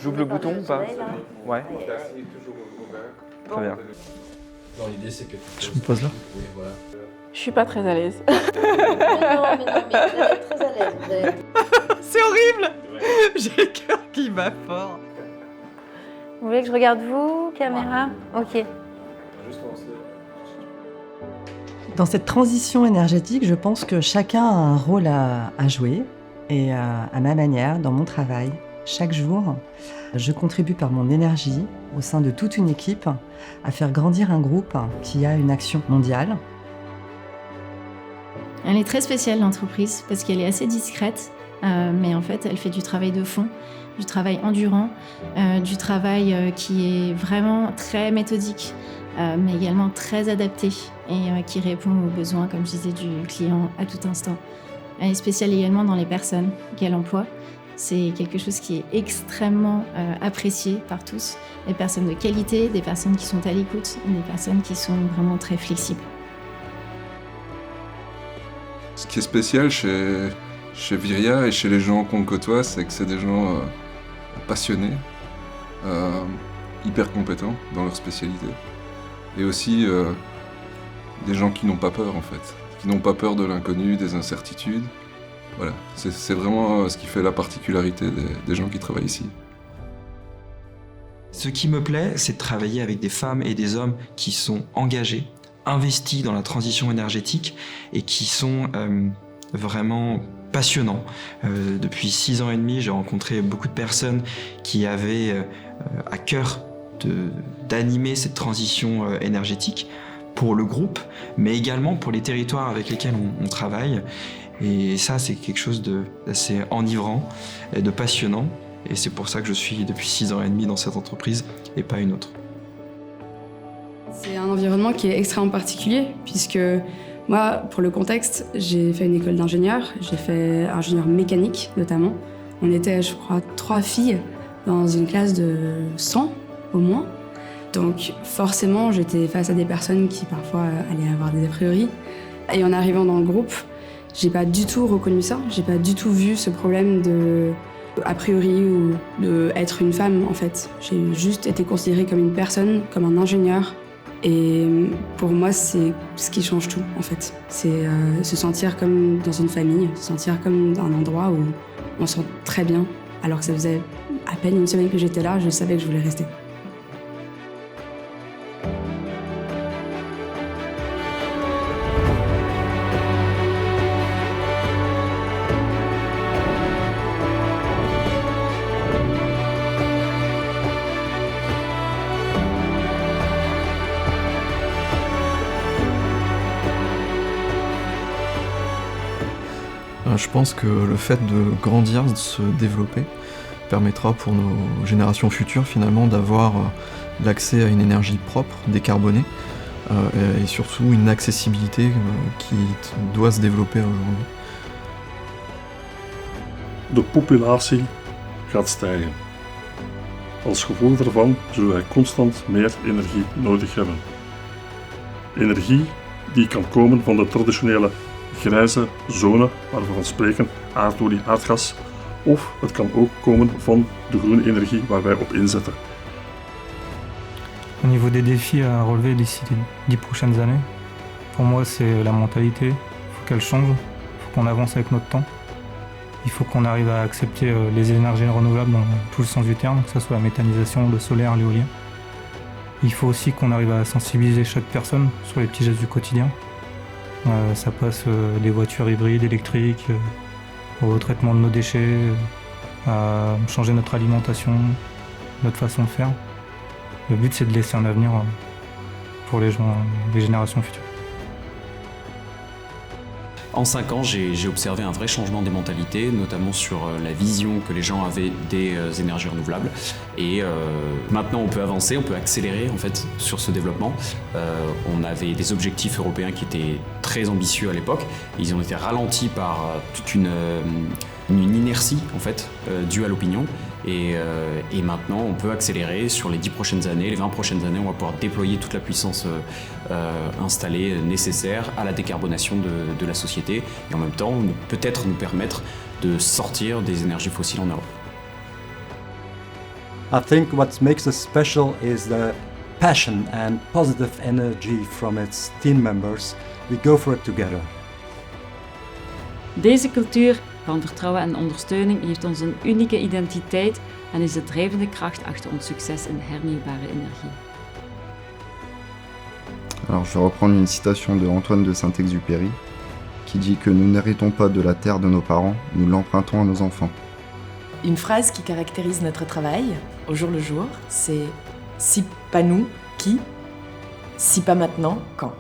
J'ouvre le bouton ou pas? Ouais. Très bien. Dans l'idée, c'est que Je me pose là. oui, voilà. Je suis pas très à l'aise. Mais vous allez être très à l'aise. Vous allez... C'est horrible. J'ai le cœur qui bat fort. Vous voulez que je regarde vous, caméra? Ok. Dans cette transition énergétique, je pense que chacun a un rôle à jouer et à ma manière, dans mon travail, chaque jour, je contribue par mon énergie au sein de toute une équipe à faire grandir un groupe qui a une action mondiale. Elle est très spéciale, l'entreprise, parce qu'elle est assez discrète, mais en fait, elle fait du travail de fond, du travail endurant, du travail qui est vraiment très méthodique, mais également très adapté et qui répond aux besoins, comme je disais, du client à tout instant. Elle est spéciale également dans les personnes qu'elle emploie. C'est quelque chose qui est extrêmement apprécié par tous. Des personnes de qualité, des personnes qui sont à l'écoute, des personnes qui sont vraiment très flexibles. Ce qui est spécial chez Viria et chez les gens qu'on côtoie, c'est que c'est des gens passionnés, hyper compétents dans leur spécialité. Et aussi des gens qui n'ont pas peur en fait, qui n'ont pas peur de l'inconnu, des incertitudes. Voilà, c'est vraiment ce qui fait la particularité des gens qui travaillent ici. Ce qui me plaît, c'est de travailler avec des femmes et des hommes qui sont engagés, investis dans la transition énergétique et qui sont vraiment passionnants. Depuis 6 ans et demi, j'ai rencontré beaucoup de personnes qui avaient à cœur d'animer cette transition énergétique pour le groupe, mais également pour les territoires avec lesquels on travaille. Et ça, c'est quelque chose d'assez enivrant et de passionnant. Et c'est pour ça que je suis depuis 6 ans et demi dans cette entreprise et pas une autre. C'est un environnement qui est extrêmement particulier, puisque moi, pour le contexte, j'ai fait une école d'ingénieur, j'ai fait ingénieur mécanique notamment. On était, je crois, 3 filles dans une classe de 100 au moins. Donc forcément, j'étais face à des personnes qui parfois allaient avoir des a priori. Et en arrivant dans le groupe, j'ai pas du tout reconnu ça, j'ai pas du tout vu ce problème de a priori ou de être une femme en fait. J'ai juste été considérée comme une personne, comme un ingénieur. Et pour moi, c'est ce qui change tout en fait. C'est se sentir comme dans une famille, se sentir comme dans un endroit où on se sent très bien. Alors que ça faisait à peine une semaine que j'étais là, je savais que je voulais rester. Je pense que le fait de grandir, de se développer, permettra pour nos générations futures finalement d'avoir l'accès à une énergie propre, décarbonée, et surtout une accessibilité qui doit se développer aujourd'hui. De populatie gaat stijgen. Als gevolg daarvan zullen wij constant meer energie nodig hebben. Energie die kan komen van de traditionele grijze zone waar we van spreken, aardolie, aardgas, of het kan ook komen van de groene energie waar wij op inzetten. Au niveau des défis à relever d'ici les 10 prochaines années, pour moi c'est la mentalité, il faut qu'elle change, il faut qu'on avance avec notre temps. Il faut qu'on arrive à accepter les énergies renouvelables dans tout le sens du terme, que ce soit la méthanisation, le solaire, l'éolien. Il faut aussi qu'on arrive à sensibiliser chaque personne sur les petits gestes du quotidien. Ça passe des voitures hybrides, électriques, au traitement de nos déchets, à changer notre alimentation, notre façon de faire. Le but c'est de laisser un avenir pour les générations futures. En 5 ans, j'ai observé un vrai changement des mentalités, notamment sur la vision que les gens avaient des énergies renouvelables. Et maintenant, on peut avancer, on peut accélérer en fait sur ce développement. On avait des objectifs européens qui étaient très ambitieux à l'époque. Ils ont été ralentis par toute une inertie en fait due à l'opinion. Et maintenant, on peut accélérer sur les 10 prochaines années, les 20 prochaines années, on va pouvoir déployer toute la puissance installée nécessaire à la décarbonation de la société et en même temps, peut-être nous permettre de sortir des énergies fossiles en Europe. I think what makes us special is the passion and positive energy from its team members. We go for it together. Deze cultuur van vertrouwen en ondersteuning geeft ons een unieke identiteit en is de drijvende kracht achter ons succes in hernieuwbare energie. Alors je vais reprendre une citation de Antoine de Saint-Exupéry qui dit que nous n'héritons pas de la terre de nos parents, nous l'empruntons à nos enfants. Une phrase qui caractérise notre travail au jour le jour, c'est « si pas nous, qui ? Si pas maintenant, quand ?»